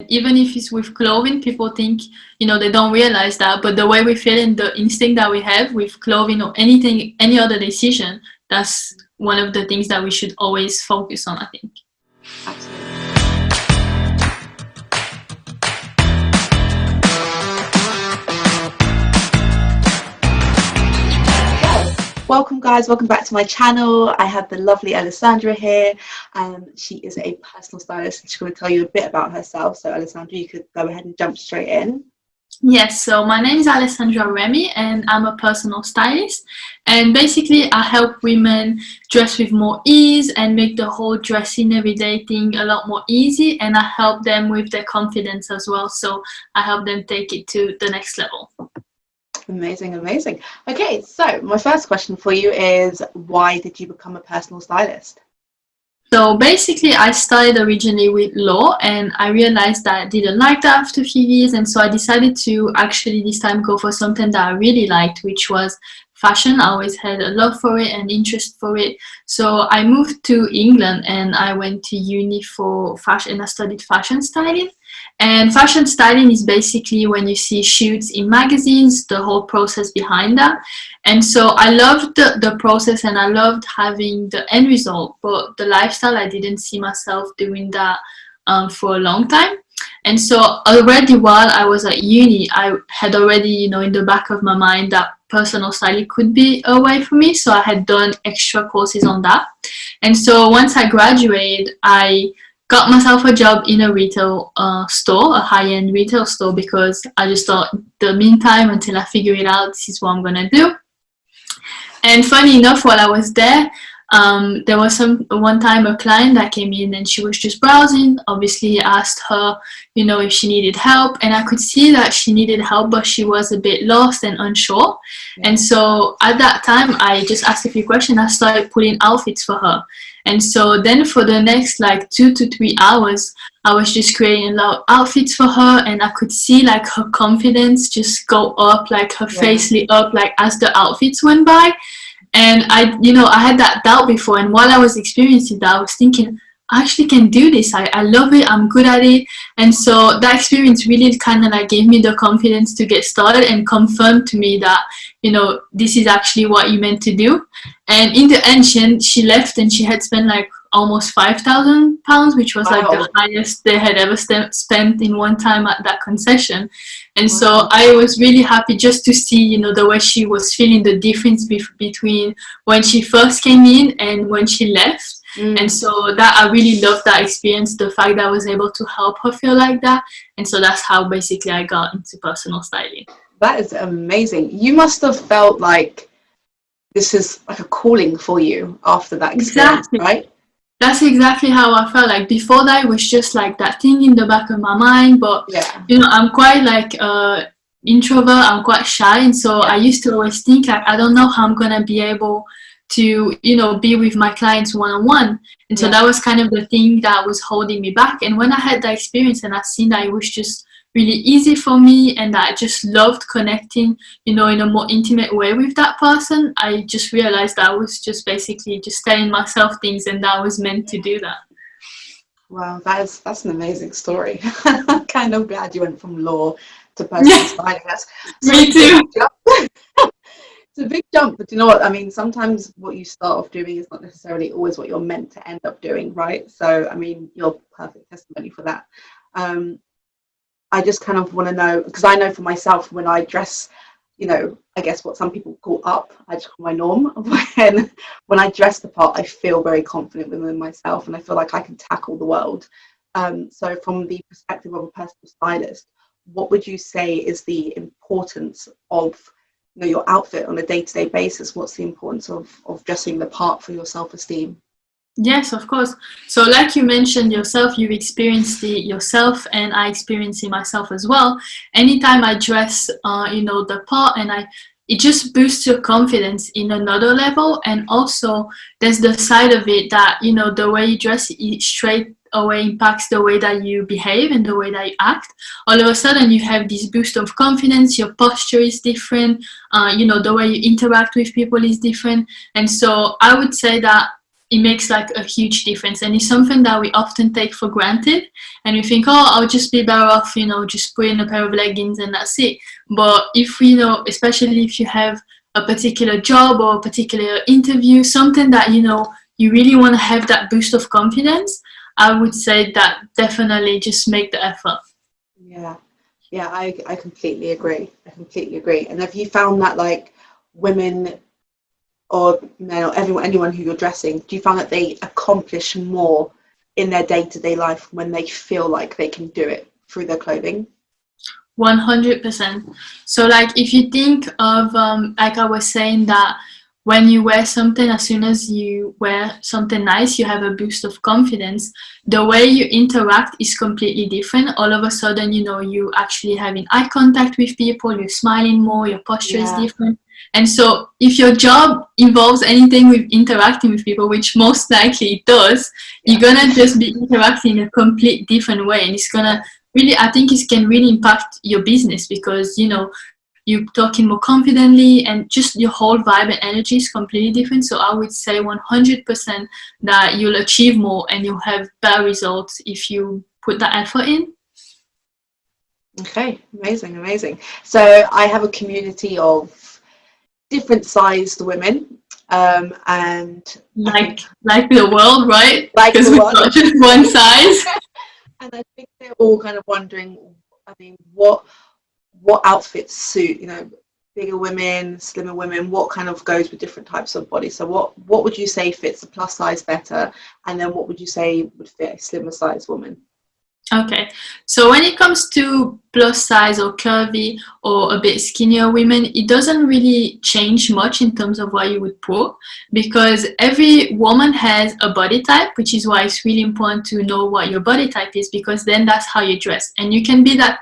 Even if it's with clothing, people think, they don't realize that, but the way we feel and the instinct that we have with clothing or anything, any other decision, that's one of the things that we should always focus on, I think. Absolutely. Welcome guys, welcome back to my channel. I have the lovely Allesandra here, and she is a personal stylist. She's going to tell you a bit about herself. So Allesandra, you could go ahead and jump straight in. Yes, so my name is Allesandra Remy and I'm a personal stylist, and basically I help women dress with more ease and make the whole dressing everyday thing a lot more easy, and I help them with their confidence as well, so I help them take it to the next level. Amazing, amazing. Okay, so my first question for you is, why did you become a personal stylist? So basically I started originally with law, and I realized that I didn't like that after a few years, and so I decided to actually this time go for something that I really liked, which was fashion. I always had a love for it and interest for it. So I moved to England and I went to uni for fashion, and I studied fashion styling. And fashion styling is basically when you see shoots in magazines, the whole process behind that. And so I loved the process, and I loved having the end result, but the lifestyle, I didn't see myself doing that for a long time. And so already while I was at uni, I had already, in the back of my mind that personal styling could be a way for me. So I had done extra courses on that. And so once I graduated, I got myself a job in a retail store, a high-end retail store, because I just thought, the meantime, until I figure it out, this is what I'm gonna do. And funny enough, while I was there was one time a client that came in and she was just browsing. Obviously I asked her, if she needed help, and I could see that she needed help, but she was a bit lost and unsure. And so at that time I just asked a few questions. I started pulling outfits for her. And so then for the next 2 to 3 hours, I was just creating a lot of outfits for her, and I could see her confidence just go up, her face lit up, as the outfits went by. And I had that doubt before, and while I was experiencing that, I was thinking, I actually can do this. I love it. I'm good at it. And so that experience really kind of gave me the confidence to get started and confirmed to me that, this is actually what you meant to do. And in the end, she left, and she had spent almost £5,000, which was the highest they had ever spent in one time at that concession. And so I was really happy just to see, the way she was feeling, the difference between when she first came in and when she left. And so that I really loved that experience, the fact that I was able to help her feel like that. And so that's how basically I got into personal styling. That is amazing. You must have felt like this is a calling for you after that experience, exactly. Right? That's exactly how I felt. Before that, it was just that thing in the back of my mind. But I'm quite introvert. I'm quite shy, and so I used to always think I don't know how I'm gonna be able to be with my clients one-on-one. And so that was kind of the thing that was holding me back. And when I had that experience and I seen that it was just really easy for me, and that I just loved connecting in a more intimate way with that person, I just realized that I was just basically just telling myself things, and that I was meant to do that. Wow, that's an amazing story. I'm kind of glad you went from law to personal styling. Me too. It's a big jump, but you know what I mean, sometimes what you start off doing is not necessarily always what you're meant to end up doing, right? So I mean, you're perfect testimony for that. I just kind of want to know, because I know for myself, when I dress, I guess what some people call up, I just call my norm. When I dress the part, I feel very confident within myself, and I feel like I can tackle the world. So from the perspective of a personal stylist, what would you say is the importance of your outfit on a day-to-day basis? What's the importance of dressing the part for your self-esteem? Yes, of course. So like you mentioned yourself, you've experienced it yourself, and I experience it myself as well. Anytime I dress, the part, and it just boosts your confidence in another level. And also there's the side of it that, the way you dress, it straight away impacts the way that you behave and the way that you act. All of a sudden you have this boost of confidence, your posture is different, the way you interact with people is different. And so I would say that it makes like a huge difference, and it's something that we often take for granted, and we think, oh, I'll just be better off, just put in a pair of leggings and that's it. But if we know, especially if you have a particular job or a particular interview, something that you really want to have that boost of confidence, I would say that definitely just make the effort. Yeah, I completely agree. And have you found that, like, women or men or anyone who you're dressing, do you find that they accomplish more in their day-to-day life when they feel like they can do it through their clothing? 100%. So like if you think of like I was saying, that when you wear something, as soon as you wear something nice, you have a boost of confidence. The way you interact is completely different. All of a sudden, you actually having eye contact with people, you're smiling more, your posture is different. And so if your job involves anything with interacting with people, which most likely it does, you're gonna just be interacting in a complete different way, and it's gonna really, I think it can really impact your business, because you're talking more confidently, and just your whole vibe and energy is completely different. So I would say 100% that you'll achieve more and you'll have better results if you put that effort in. Okay, amazing. So I have a community of different sized women, and like the world, right? Like because we're not just one size. And I think they're all kind of wondering, I mean, what outfits suit, bigger women, slimmer women, what kind of goes with different types of body. So what would you say fits a plus size better, and then what would you say would fit a slimmer size woman? Okay, so when it comes to plus size or curvy or a bit skinnier women, it doesn't really change much in terms of what you would put, because every woman has a body type, which is why it's really important to know what your body type is, because then that's how you dress. And you can be that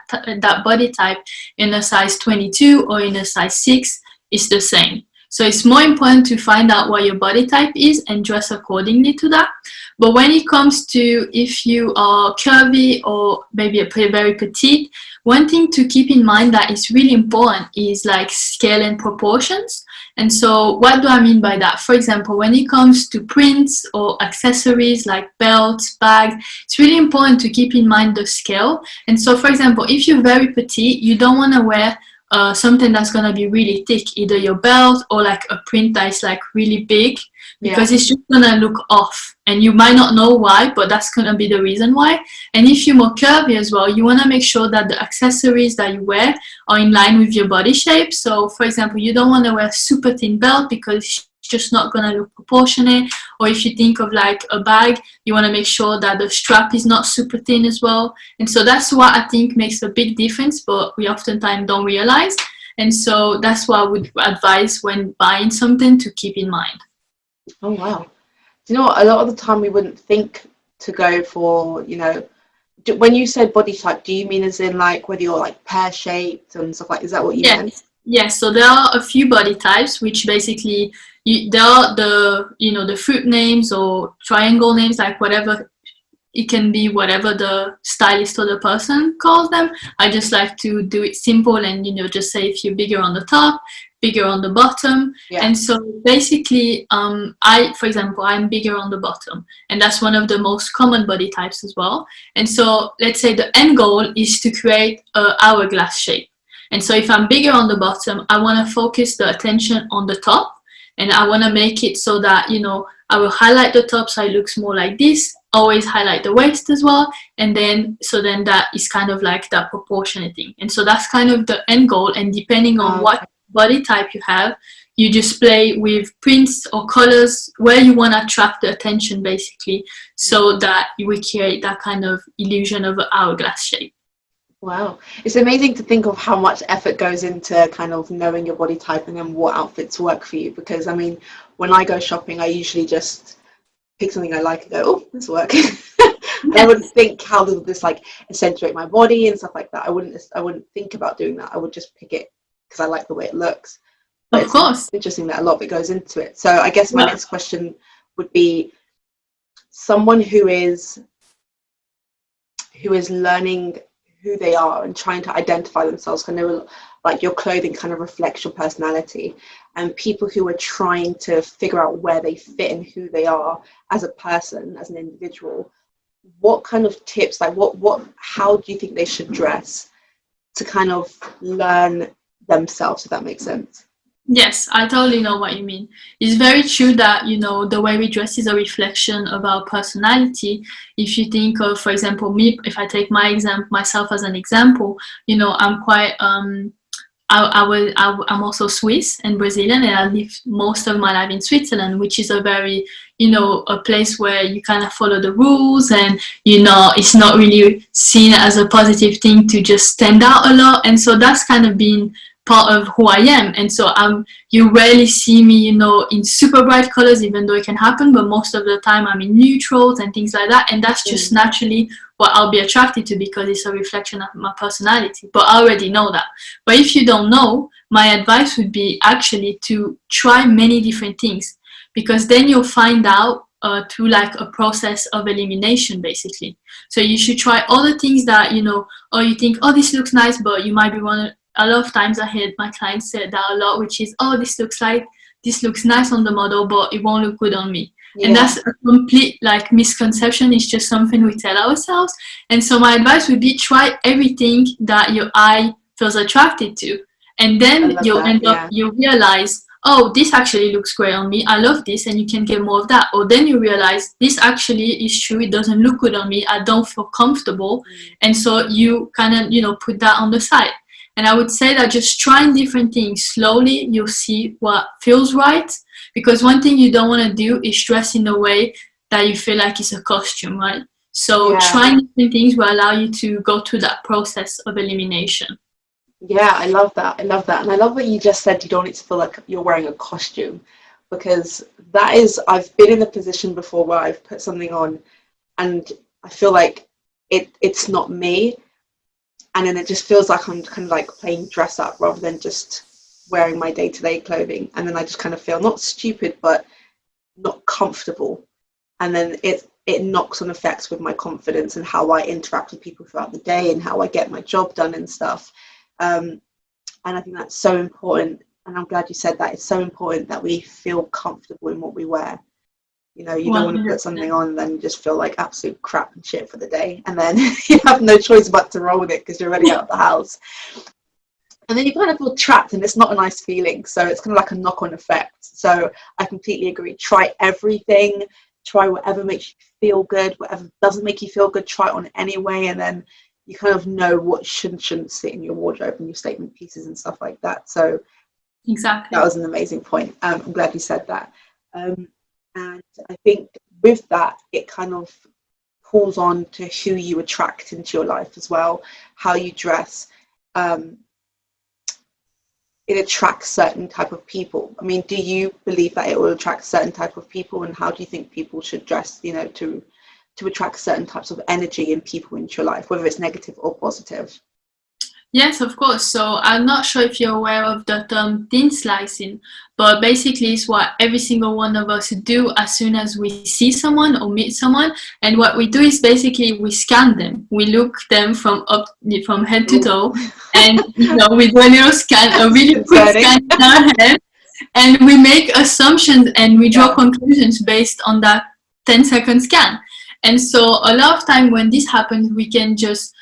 body type in a size 22 or in a size 6, it's the same. So it's more important to find out what your body type is and dress accordingly to that. But when it comes to if you are curvy or maybe very petite, one thing to keep in mind that is really important is like scale and proportions. And so what do I mean by that? For example, when it comes to prints or accessories like belts, bags, it's really important to keep in mind the scale. And so, for example, if you're very petite, you don't want to wear something that's going to be really thick, either your belt or like a print that is like really big, because it's just going to look off, and you might not know why, but that's going to be the reason why. And if you're more curvy as well, you want to make sure that the accessories that you wear are in line with your body shape. So for example, you don't want to wear a super thin belt because it's just not going to look proportionate. Or if you think of like a bag, you want to make sure that the strap is not super thin as well. And so that's what I think makes a big difference, but we oftentimes don't realize. And so that's what I would advise when buying something to keep in mind. Oh wow. Do you know what, a lot of the time we wouldn't think to go for, when you said body type, do you mean as in like whether you're like pear shaped and stuff like, is that what you meant? Yes, so there are a few body types, which basically there are the fruit names or triangle names, like whatever. It can be whatever the stylist or the person calls them. I just like to do it simple and just say if you're bigger on the top, bigger on the bottom. And so basically for example, I'm bigger on the bottom, and that's one of the most common body types as well. And so let's say the end goal is to create an hourglass shape. And so if I'm bigger on the bottom, I want to focus the attention on the top, and I want to make it so that I will highlight the top so it looks more like this, always highlight the waist as well, and then that is kind of like that proportionate thing. And so that's kind of the end goal, and depending on what body type you have, you just play with prints or colors where you want to attract the attention, basically, so that you will create that kind of illusion of an hourglass shape. Wow, it's amazing to think of how much effort goes into kind of knowing your body type and then what outfits work for you, because I mean, when I go shopping, I usually just pick something I like and go, oh, this work. I wouldn't think how does this like accentuate my body and stuff like that. I wouldn't think about doing that. I would just pick it because I like the way it looks. But of course, it's interesting that a lot of it goes into it. So I guess my next question would be, someone who is learning, who they are and trying to identify themselves, kind of like your clothing kind of reflects your personality, and people who are trying to figure out where they fit and who they are as a person, as an individual, what kind of tips, like how do you think they should dress to kind of learn themselves, if that makes sense? Yes, I totally know what you mean. It's very true that, the way we dress is a reflection of our personality. If you think of, for example, me, if I take myself as an example, I'm quite, I'm also Swiss and Brazilian, and I live most of my life in Switzerland, which is a very, a place where you kind of follow the rules, and, it's not really seen as a positive thing to just stand out a lot. And so that's kind of been part of who I am. And so you rarely see me, in super bright colors, even though it can happen, but most of the time I'm in neutrals and things like that. And that's just naturally what I'll be attracted to, because it's a reflection of my personality. But I already know that. But if you don't know, my advice would be actually to try many different things, because then you'll find out through like a process of elimination, basically. So you should try all the things that, or you think, oh, this looks nice, but you might be one. A lot of times I heard my clients say that a lot, which is, oh, this looks nice on the model, but it won't look good on me. Yeah. And that's a complete like misconception. It's just something we tell ourselves. And so my advice would be, try everything that your eye feels attracted to. And then you'll realize, oh, this actually looks great on me. I love this, and you can get more of that. Or then you realize, this actually is true. It doesn't look good on me. I don't feel comfortable. And so you kind of, put that on the side. And I would say that just trying different things slowly, you'll see what feels right. Because one thing you don't want to do is dress in a way that you feel like it's a costume, right? So trying different things will allow you to go through that process of elimination. Yeah, I love that. And I love what you just said, you don't need to feel like you're wearing a costume, because I've been in a position before where I've put something on and I feel like it's not me. And then it just feels like I'm kind of like playing dress up rather than just wearing my day-to-day clothing. And then I just kind of feel not stupid, but not comfortable. And then it knocks on effects with my confidence and how I interact with people throughout the day and how I get my job done and stuff. And I think that's so important. And I'm glad you said that. It's so important that we feel comfortable in what we wear. You don't want to put something on and then just feel like absolute crap and shit for the day. And then you have no choice but to roll with it because you're already out of the house. And then you kind of feel trapped, and it's not a nice feeling. So it's kind of like a knock-on effect. So I completely agree. Try everything. Try whatever makes you feel good. Whatever doesn't make you feel good, try it on anyway. And then you kind of know what shouldn't sit in your wardrobe and your statement pieces and stuff like that. So exactly, that was an amazing point. I'm glad you said that. And I think with that, it kind of pulls on to who you attract into your life as well, how you dress. It attracts certain type of people. I mean, do you believe that it will attract certain type of people? And how do you think people should dress, to attract certain types of energy in people into your life, whether it's negative or positive? Yes, of course. So I'm not sure if you're aware of the term thin slicing, but basically it's what every single one of us do as soon as we see someone or meet someone. And what we do is basically we scan them. We look them from head to toe, and we do a little scan, a really quick scan in our head, and we make assumptions and we draw conclusions based on that 10-second scan. And so a lot of time when this happens, we can just,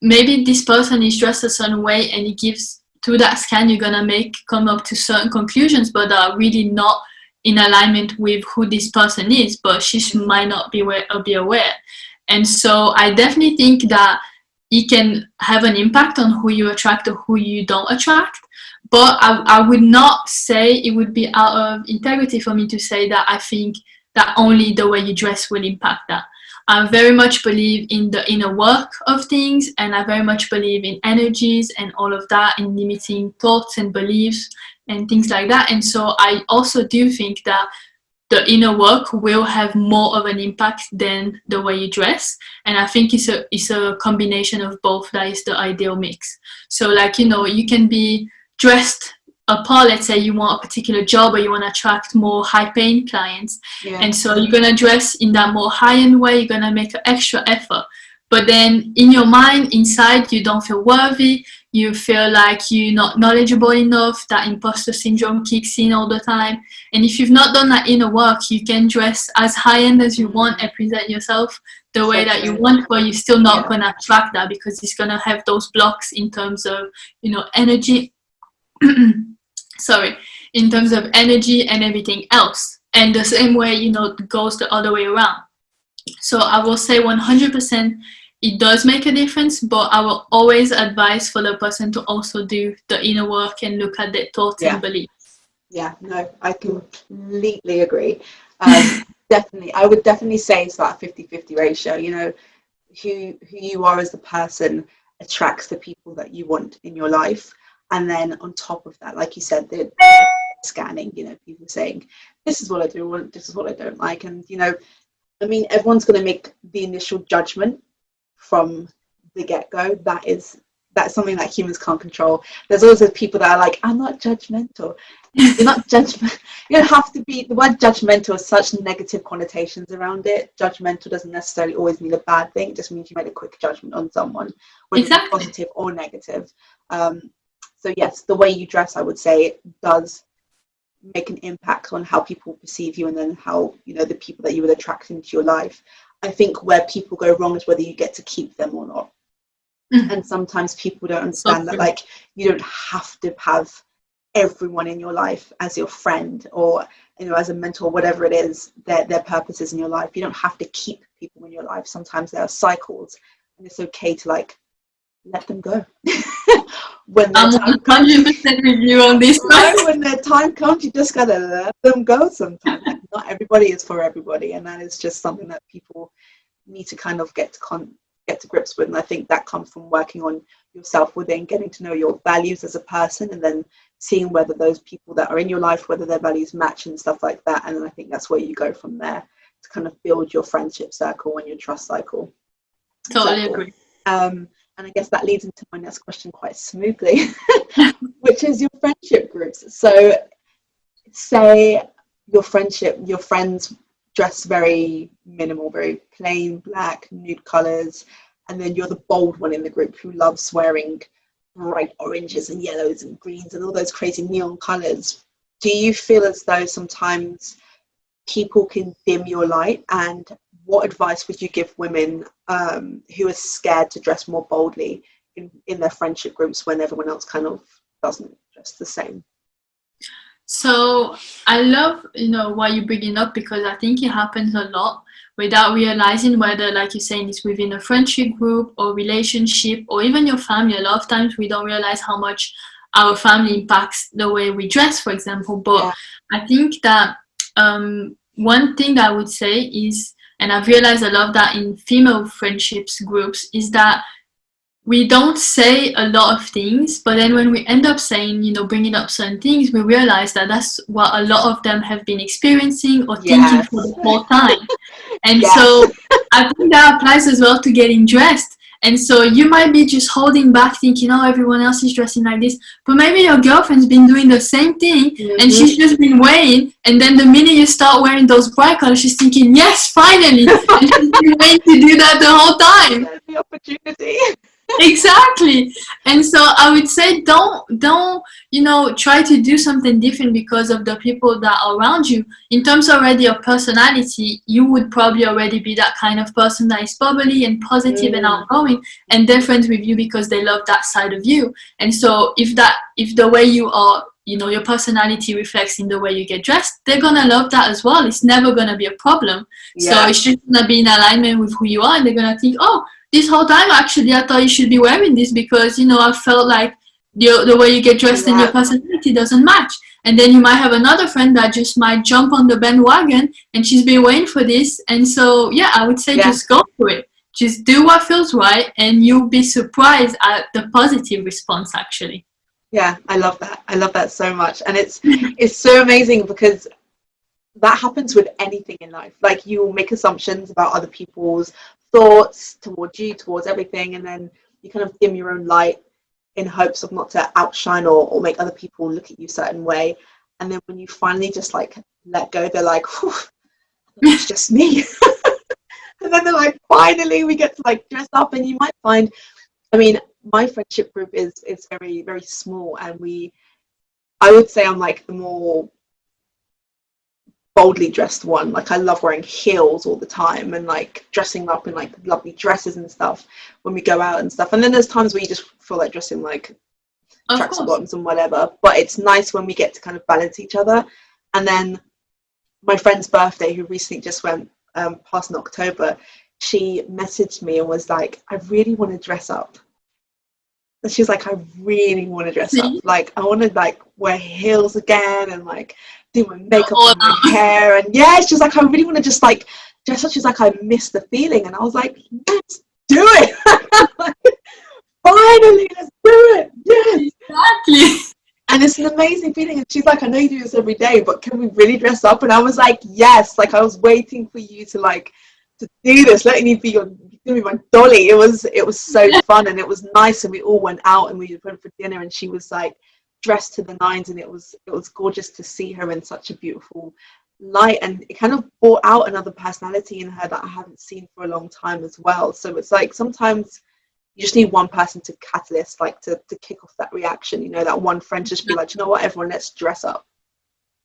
maybe this person is dressed a certain way, and it gives, through that scan, you're gonna come up to certain conclusions, but are really not in alignment with who this person is, but she might not be aware. And so I definitely think that it can have an impact on who you attract or who you don't attract. But I would not say it would be out of integrity for me to say that I think that only the way you dress will impact that. I very much believe in the inner work of things, and I very much believe in energies and all of that, in limiting thoughts and beliefs and things like that. And so I also do think that the inner work will have more of an impact than the way you dress. And I think it's a combination of both that is the ideal mix. So you can be dressed apart. Let's say you want a particular job or you want to attract more high-paying clients, and so you're going to dress in that more high-end way. You're going to make an extra effort, but then in your mind, inside, you don't feel worthy, you feel like you're not knowledgeable enough, that imposter syndrome kicks in all the time. And if you've not done that inner work, you can dress as high end as you want and present yourself the way that you want, but you're still not going to attract that, because it's going to have those blocks in terms of, energy. Sorry, in terms of energy and everything else. And the same way, goes the other way around. So I will say 100% it does make a difference, but I will always advise for the person to also do the inner work and look at their thoughts and beliefs. Yeah, no, I completely agree. Definitely, I would definitely say it's that 50-50 ratio. Who you are as a person attracts the people that you want in your life. And then on top of that, like you said, the scanning, people saying, this is what I do want, this is what I don't like. And, everyone's going to make the initial judgment from the get-go. That's something that humans can't control. There's always those people that are like, I'm not judgmental. You're not judgmental. You don't have to be. The word judgmental has such negative connotations around it. Judgmental doesn't necessarily always mean a bad thing. It just means you made a quick judgment on someone, whether it's positive or negative. So yes, the way you dress, I would say, does make an impact on how people perceive you, and then how, the people that you would attract into your life. I think where people go wrong is whether you get to keep them or not. And sometimes people don't understand that, like, you don't have to have everyone in your life as your friend, or as a mentor, whatever it is, their purposes in your life. You don't have to keep people in your life. Sometimes there are cycles, and it's okay to let them go. When I'm 100% with you on this one. When their time comes, you just gotta let them go sometimes. Not everybody is for everybody, and that is just something that people need to kind of get to grips with. And I think that comes from working on yourself within, getting to know your values as a person, and then seeing whether those people that are in your life, whether their values match and stuff like that. And then I think that's where you go from there to kind of build your friendship circle and your trust cycle. Totally agree. And I guess that leads into my next question quite smoothly, which is your friendship groups. So say your friends dress very minimal, very plain, black, nude colors, and then you're the bold one in the group who loves wearing bright oranges and yellows and greens and all those crazy neon colors. Do you feel as though sometimes people can dim your light? And what advice would you give women who are scared to dress more boldly in their friendship groups when everyone else kind of doesn't dress the same? So I love, why you bring it up, because I think it happens a lot without realizing, whether, like you're saying, it's within a friendship group or relationship or even your family. A lot of times we don't realize how much our family impacts the way we dress, for example. But I think that one thing that I would say is, and I've realized a lot of that in female friendships groups, is that we don't say a lot of things, but then when we end up saying, bringing up certain things, we realize that that's what a lot of them have been experiencing or thinking for the whole time. And so I think that applies as well to getting dressed. And so you might be just holding back, thinking, oh, everyone else is dressing like this. But maybe your girlfriend's been doing the same thing, and she's just been waiting. And then the minute you start wearing those bright colors, she's thinking, yes, finally. And she's been waiting to do that the whole time. There's the opportunity. Exactly. And so I would say don't try to do something different because of the people that are around you. In terms already of personality, you would probably already be that kind of person that is bubbly and positive and outgoing, and they're friends with you because they love that side of you. And so if the way you are, your personality reflects in the way you get dressed, they're gonna love that as well. It's never gonna be a problem. So it's just gonna be in alignment with who you are, and they're gonna think, oh, this whole time, actually, I thought you should be wearing this because, I felt like the way you get dressed and your personality doesn't match. And then you might have another friend that just might jump on the bandwagon, and she's been waiting for this. And so, I would say just go for it. Just do what feels right, and you'll be surprised at the positive response, actually. Yeah, I love that. I love that so much. And it's so amazing because that happens with anything in life. Like, you will make assumptions about other people's thoughts towards you, towards everything, and then you kind of dim your own light in hopes of not to outshine or make other people look at you a certain way. And then when you finally just let go, they're like, it's just me. And then they're like, finally we get to like dress up. And you might find, I mean, my friendship group is very, very small, and I would say I'm like the more boldly dressed one. Like I love wearing heels all the time and like dressing up in like lovely dresses and stuff when we go out and stuff. And then there's times where you just feel like dressing like tracksuit bottoms and whatever. But it's nice when we get to kind of balance each other. And then my friend's birthday, who recently just went past in October, she messaged me and was like, I really want to dress up. And she's like, I really want to dress up. Like, I want to like wear heels again and like do my makeup and my hair. And yeah, she's like, I really want to just like dress up. She's like, I miss the feeling. And I was like, let's do it. Like, finally, let's do it. Yes. Exactly. And it's an amazing feeling. And she's like, I know you do this every day, but can we really dress up? And I was like, yes. Like, I was waiting for you to like to do this, letting you be my dolly. It was so fun, and it was nice. And we all went out and we went for dinner, and she was like dressed to the nines, and it was gorgeous to see her in such a beautiful light. And it kind of brought out another personality in her that I haven't seen for a long time as well. So it's like sometimes you just need one person to catalyst, like to kick off that reaction, you know, that one friend just be like, you know what, everyone, let's dress up.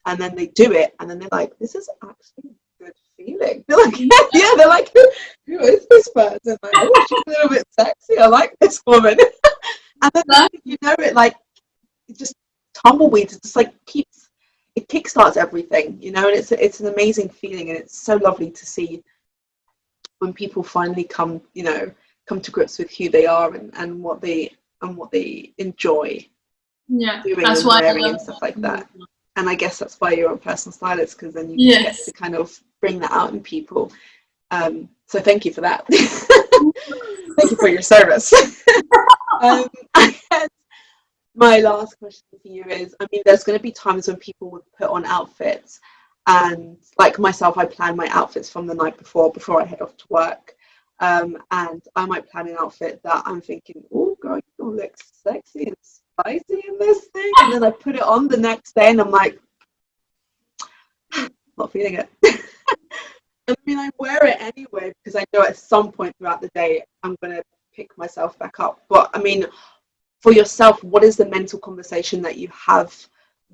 And then they do it, and then they're like, this is actually a good feeling. They're like, yeah, they're like, who is this person? Like, oh, she's a little bit sexy. I like this woman. And then you know it, like, it just tumbleweeds. It just like it kickstarts everything, you know. And it's an amazing feeling, and it's so lovely to see when people finally come to grips with who they are and what they enjoy doing and wearing and stuff like that. And I guess that's why you're a personal stylist, because then you get to kind of bring that out in people. So thank you for that. Thank you for your service. I guess my last question for you is, I mean, there's going to be times when people would put on outfits, and like myself, I plan my outfits from the night before I head off to work. And I might plan an outfit that I'm thinking, oh, girl, you look sexy and spicy in this thing. And then I put it on the next day and I'm like, not feeling it. I mean, I wear it anyway because I know at some point throughout the day I'm going to pick myself back up. But I mean, for yourself, what is the mental conversation that you have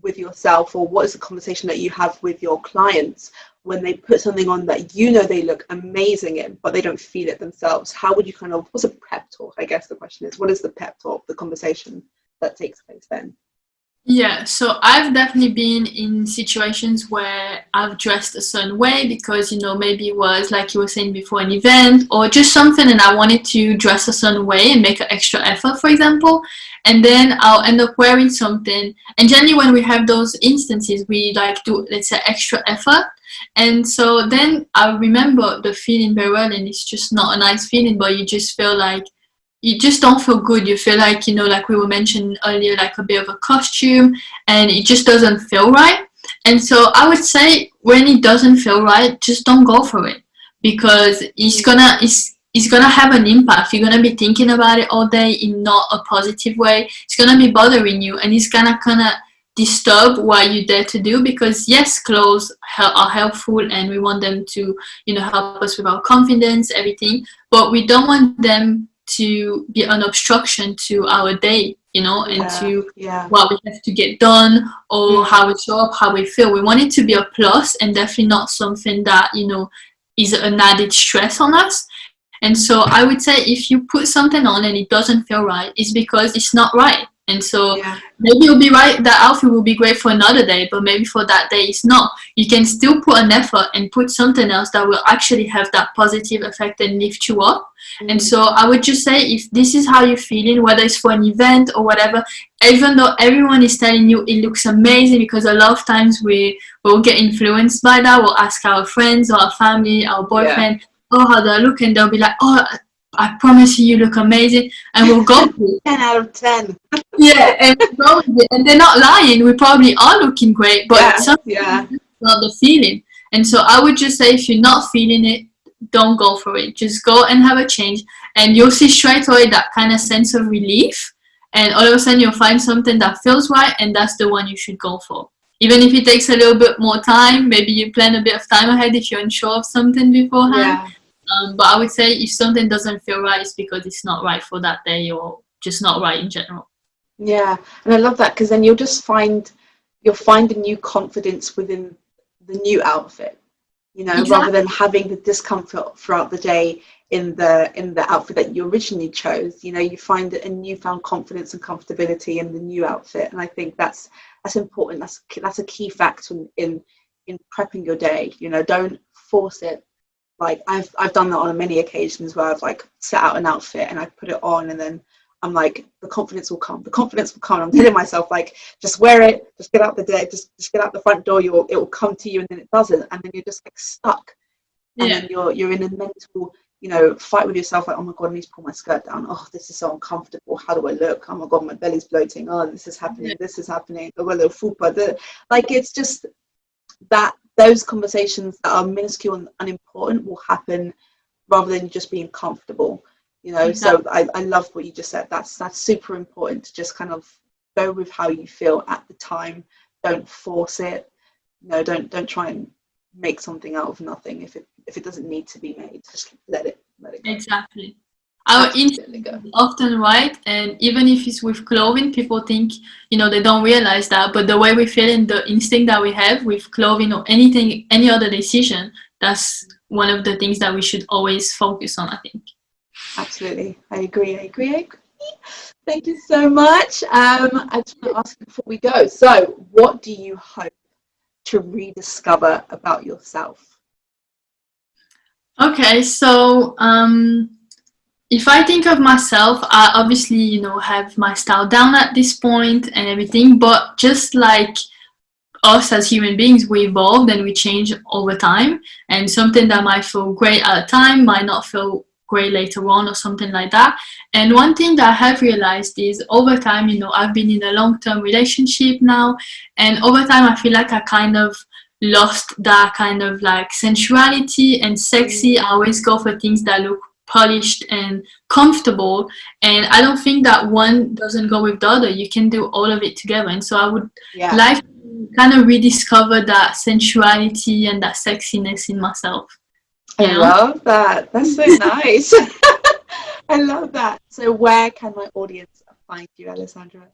with yourself, or what is the conversation that you have with your clients when they put something on that you know they look amazing in, but they don't feel it themselves? How would you what's a pep talk? I guess the question is, what is the pep talk, the conversation that takes place then? Yeah, so I've definitely been in situations where I've dressed a certain way because, you know, maybe it was like you were saying before, an event or just something, and I wanted to dress a certain way and make an extra effort, for example. And then I'll end up wearing something. And generally when we have those instances, we like do, let's say, extra effort. And so then I remember the feeling very well, and it's just not a nice feeling, but you just feel like you just don't feel good. You feel like, you know, like we were mentioning earlier, like a bit of a costume, and it just doesn't feel right. And so I would say when it doesn't feel right, just don't go for it, because it's gonna have an impact. You're gonna be thinking about it all day in not a positive way. It's gonna be bothering you, and it's gonna kind of disturb what you dare to do, because yes, clothes are helpful and we want them to, you know, help us with our confidence, everything, but we don't want them to be an obstruction to our day, you know, and to what we have to get done, or how we show up, how we feel. We want it to be a plus, and definitely not something that, you know, is an added stress on us. And so I would say if you put something on and it doesn't feel right, it's because it's not right. And so maybe it'll be right, that outfit will be great for another day, but maybe for that day it's not. You can still put an effort and put something else that will actually have that positive effect and lift you up. And so I would just say, if this is how you're feeling, whether it's for an event or whatever, even though everyone is telling you it looks amazing, because a lot of times we will get influenced by that. We'll ask our friends or our family, our boyfriend, oh, how do I look? And they'll be like, oh, I promise you look amazing. And we'll go for it. 10 out of 10. And they're not lying. We probably are looking great, but it's not the feeling. And so I would just say, if you're not feeling it, don't go for it. Just go and have a change, and you'll see straight away that kind of sense of relief, and all of a sudden you'll find something that feels right, and that's the one you should go for. Even if it takes a little bit more time, maybe you plan a bit of time ahead if you're unsure of something beforehand. But I would say if something doesn't feel right, it's because it's not right for that day or just not right in general. Yeah, and I love that because then you'll find a new confidence within the new outfit, you know, rather Exactly. than having the discomfort throughout the day in the outfit that you originally chose. You know, you find a newfound confidence and comfortability in the new outfit, and I think that's important. That's a key factor in prepping your day. You know, don't force it. Like I've done that on many occasions where I've like set out an outfit and I put it on and then I'm like, the confidence will come. The confidence will come. I'm telling myself like, just wear it, just get out the day, just get out the front door. It will come to you, and then it doesn't, and then you're just like stuck, and Yeah. then you're in a mental, you know, fight with yourself. Like, oh my god, I need to pull my skirt down. Oh, this is so uncomfortable. How do I look? Oh my god, my belly's bloating. Oh, this is happening. This is happening. Oh, a little fupa. Like it's just that those conversations that are minuscule and unimportant will happen rather than just being comfortable, you know. Exactly. So I love what you just said. That's super important to just kind of go with how you feel at the time. Don't force it. No, don't try and make something out of nothing if it doesn't need to be made. Just let it go. Exactly. Our Absolutely let it instinct go. is often right, and even if it's with clothing, people think, they don't realize that. But the way we feel and the instinct that we have with clothing or anything, any other decision, that's one of the things that we should always focus on, I think. Absolutely. I agree. Thank you so much. I just want to ask you before we go. So, what do you hope to rediscover about yourself? Okay, so if I think of myself, I obviously, have my style down at this point and everything, but just like us as human beings, we evolve and we change over time. And something that might feel great at a time might not feel great later on or something like that. And one thing that I have realized is over time, I've been in a long-term relationship now, and over time I feel like I kind of lost that kind of like sensuality and sexy. I always go for things that look polished and comfortable, and I don't think that one doesn't go with the other. You can do all of it together, and so I would Yeah, like to kind of rediscover that sensuality and that sexiness in myself, I you know. love that. That's so nice. I love that. So, where can my audience find you, Alessandra?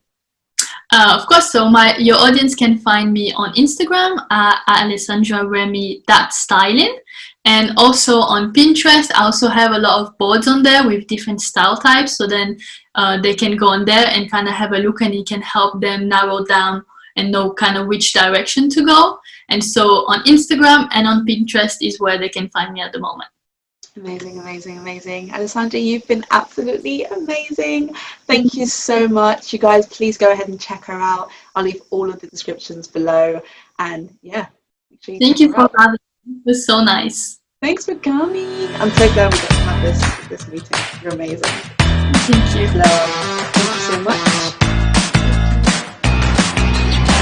Of course, so your audience can find me on Instagram at Alessandra Remy styling, and also on Pinterest. I also have a lot of boards on there with different style types. So then they can go on there and kind of have a look, and it can help them narrow down and know kind of which direction to go. And so on Instagram and on Pinterest is where they can find me at the moment. Amazing, amazing, amazing. Alessandra, you've been absolutely amazing. Thank you so much. You guys, please go ahead and check her out. I'll leave all of the descriptions below. And yeah, make sure you Thank check you her for out. having me. It was so nice. Thanks for coming. I'm so glad we got to have this meeting. You're amazing. Thank you. Love.